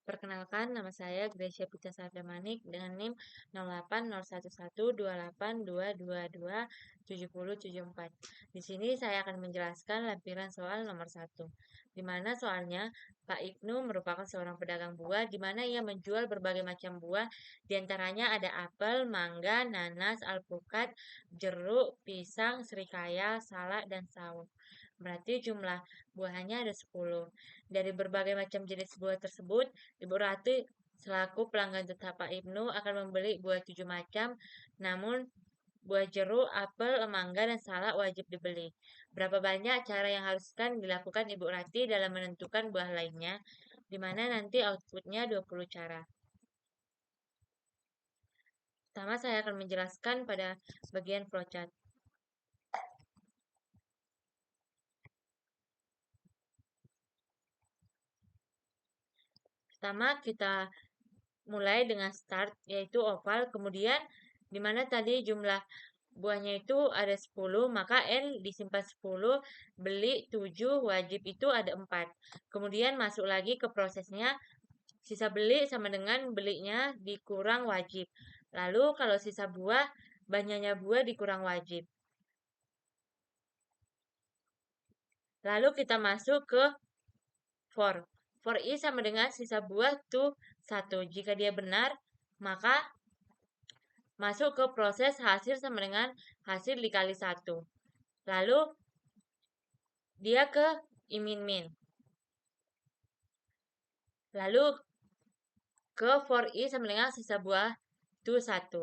Perkenalkan, nama saya Gracia Pita Sardamanik dengan NIM 08011282227074. Di sini saya akan menjelaskan lampiran soal nomor 1, di mana soalnya Pak Ibnu merupakan seorang pedagang buah di mana ia menjual berbagai macam buah, di antaranya ada apel, mangga, nanas, alpukat, jeruk, pisang, serikaya, salak, dan sawo. Berarti jumlah buahnya ada 10. Dari berbagai macam jenis buah tersebut, Ibu Rati selaku pelanggan tetap Pak Ibnu akan membeli buah 7 macam, namun buah jeruk, apel, mangga, dan salak wajib dibeli. Berapa banyak cara yang haruskan dilakukan Ibu Rati dalam menentukan buah lainnya, di mana nanti outputnya 20 cara. Pertama, saya akan menjelaskan pada bagian flowchart. Pertama, kita mulai dengan start, yaitu oval, kemudian di mana tadi jumlah buahnya itu ada 10, maka N disimpan 10, beli 7, wajib itu ada 4. Kemudian masuk lagi ke prosesnya, sisa beli sama dengan belinya dikurang wajib. Lalu kalau sisa buah, banyaknya buah dikurang wajib. Lalu kita masuk ke for. For I sama dengan sisa buah to 1. Jika dia benar, maka masuk ke proses hasil sama dengan hasil dikali 1. Lalu dia ke imin-min. Lalu ke for I sama dengan sisa buah to 1.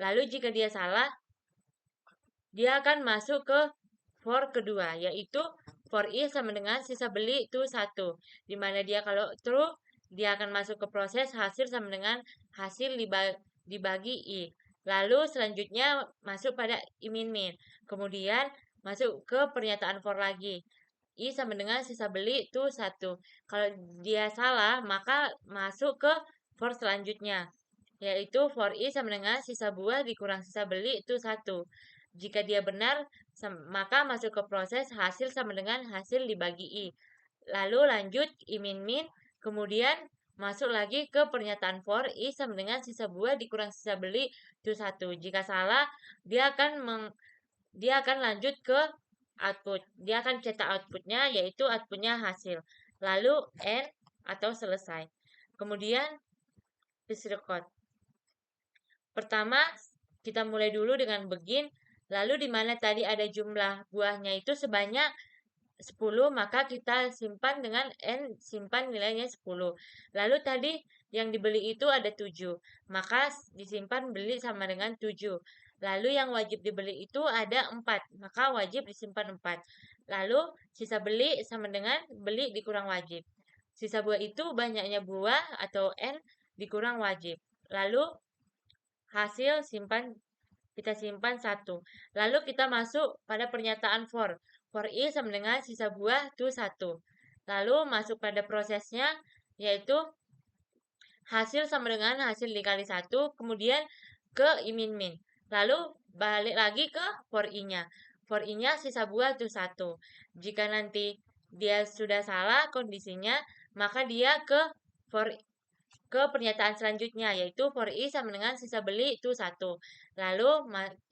Lalu jika dia salah, dia akan masuk ke for kedua, yaitu for I sama dengan sisa beli to 1. Dimana dia kalau true, dia akan masuk ke proses hasil sama dengan hasil dibagi I. Lalu selanjutnya masuk pada imin-min. Kemudian masuk ke pernyataan for lagi. I sama dengan sisa beli to 1. Kalau dia salah, maka masuk ke for selanjutnya, yaitu for I sama dengan sisa buah dikurang sisa beli to 1. Jika dia benar, maka masuk ke proses hasil sama dengan hasil dibagi I. Lalu lanjut imin-min, kemudian masuk lagi ke pernyataan for I sama dengan sisa buah dikurang sisa beli to 1. Jika salah, dia akan lanjut ke output. Dia akan cetak outputnya, yaitu outputnya hasil. Lalu end atau selesai. Kemudian push record. Pertama, kita mulai dulu dengan begin. Lalu di mana tadi ada jumlah buahnya itu sebanyak 10, maka kita simpan dengan N, simpan nilainya 10. Lalu tadi yang dibeli itu ada 7, maka disimpan beli sama dengan 7. Lalu yang wajib dibeli itu ada 4, maka wajib disimpan 4. Lalu sisa beli sama dengan beli dikurang wajib. Sisa buah itu banyaknya buah atau N dikurang wajib. Lalu hasil kita simpan 1. Lalu kita masuk pada pernyataan for. For I sama dengan sisa buah to 1. Lalu masuk pada prosesnya, yaitu hasil sama dengan hasil dikali 1. Kemudian ke imin-min. Lalu balik lagi ke for I-nya. For I-nya sisa buah to 1. Jika nanti dia sudah salah kondisinya, maka dia ke pernyataan selanjutnya, yaitu for I sama dengan sisa beli itu 1. Lalu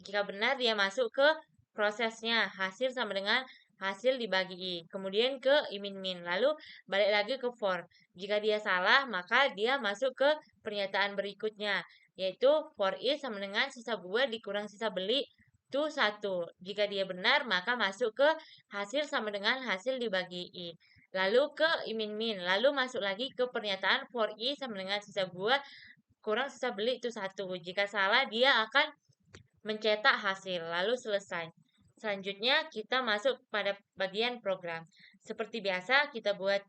jika benar dia masuk ke prosesnya, hasil sama dengan hasil dibagi I. Kemudian ke imin-min. Lalu balik lagi ke for. Jika dia salah, maka dia masuk ke pernyataan berikutnya, yaitu for I sama dengan sisa buah dikurang sisa beli itu 1. Jika dia benar, maka masuk ke hasil sama dengan hasil dibagi I. Lalu ke imin-min. Lalu masuk lagi ke pernyataan for I sama dengan sisa buah kurang sisa beli itu 1. Jika salah, dia akan mencetak hasil. Lalu selesai. Selanjutnya kita masuk pada bagian program. Seperti biasa kita buat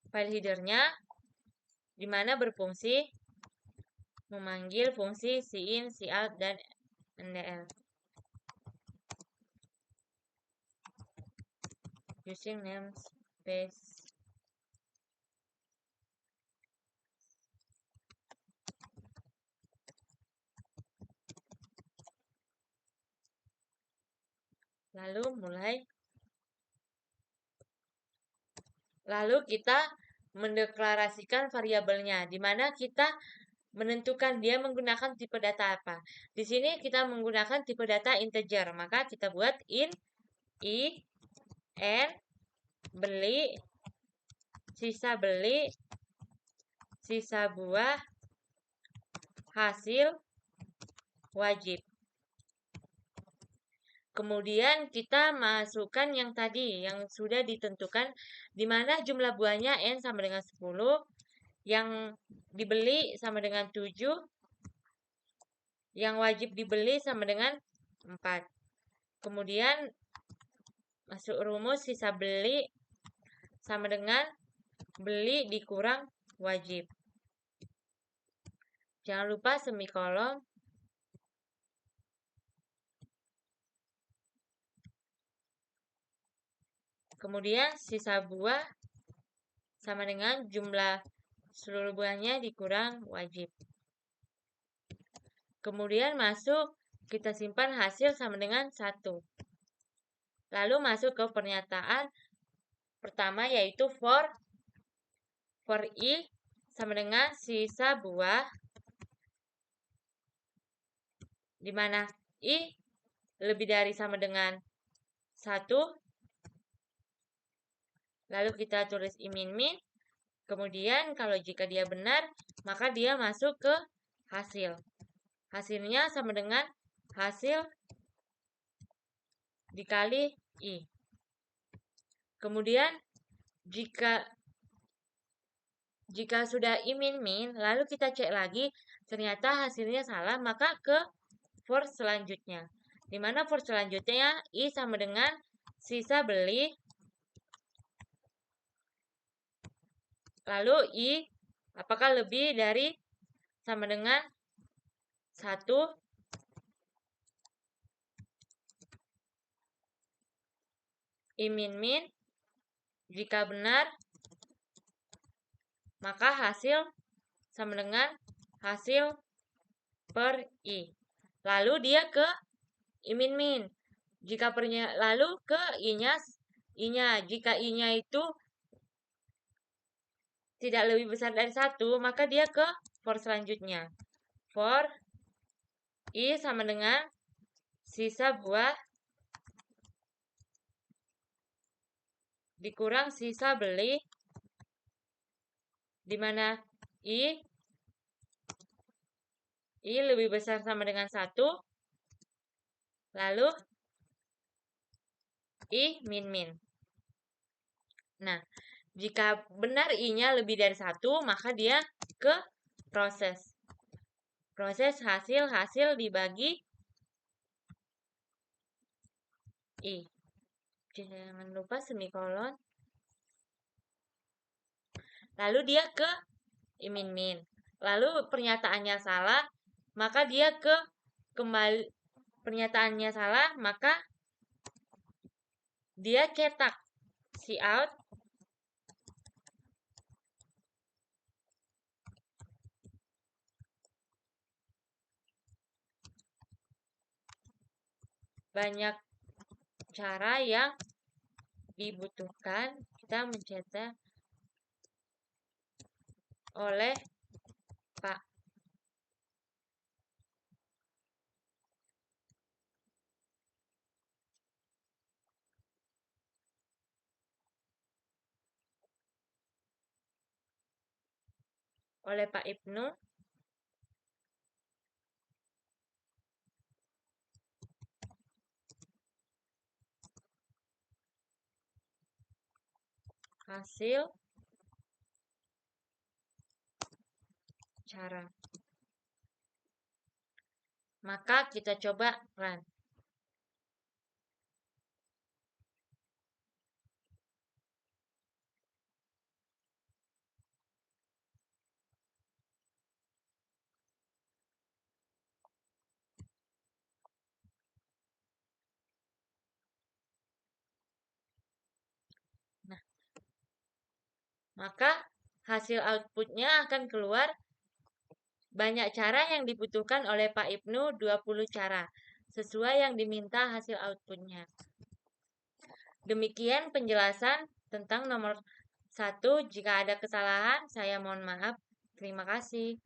file headernya, di mana berfungsi memanggil fungsi cin, cout, dan ndl using namespace. Lalu mulai Lalu kita mendeklarasikan variabelnya, di mana kita menentukan dia menggunakan tipe data apa. Di sini kita menggunakan tipe data integer, maka kita buat int i n beli, sisa buah, hasil, wajib. Kemudian kita masukkan yang tadi, yang sudah ditentukan, di mana jumlah buahnya N sama dengan 10, yang dibeli sama dengan 7, yang wajib dibeli sama dengan 4. Kemudian masuk rumus sisa beli sama dengan beli dikurang wajib. Jangan lupa semikolon. Kemudian sisa buah sama dengan jumlah seluruh buahnya dikurang wajib. Kemudian masuk, kita simpan hasil sama dengan 1. Lalu masuk ke pernyataan pertama yaitu for i sama dengan sisa buah, di mana i lebih dari sama dengan 1. Lalu kita tulis i min min. Kemudian kalau jika dia benar, maka dia masuk ke hasil. Hasilnya sama dengan hasil dikali i. Kemudian jika sudah i min min, lalu kita cek lagi, ternyata hasilnya salah, maka ke for selanjutnya. Di mana for selanjutnya i sama dengan sisa beli, lalu i apakah lebih dari sama dengan 1? I min min, jika benar, maka hasil sama dengan hasil per i. Lalu dia ke i min min. Lalu ke i-nya, jika i-nya itu tidak lebih besar dari 1, maka dia ke for selanjutnya. For i sama dengan sisa buah dikurang sisa beli, di mana i lebih besar sama dengan 1, lalu i min min. Nah, jika benar i-nya lebih dari 1, maka dia ke proses. Proses hasil dibagi i. Jangan lupa semikolon. Lalu dia ke i min min. Lalu pernyataannya salah, maka dia ke kembali. Pernyataannya salah, maka dia cetak cout banyak cara yang dibutuhkan kita mencetak oleh Pak. Oleh Pak Ibnu. Hasil cara. Maka kita coba run. Nah, maka hasil outputnya akan keluar banyak cara yang dibutuhkan oleh Pak Ibnu, 20 cara, sesuai yang diminta hasil outputnya. Demikian penjelasan tentang nomor 1. Jika ada kesalahan, saya mohon maaf. Terima kasih.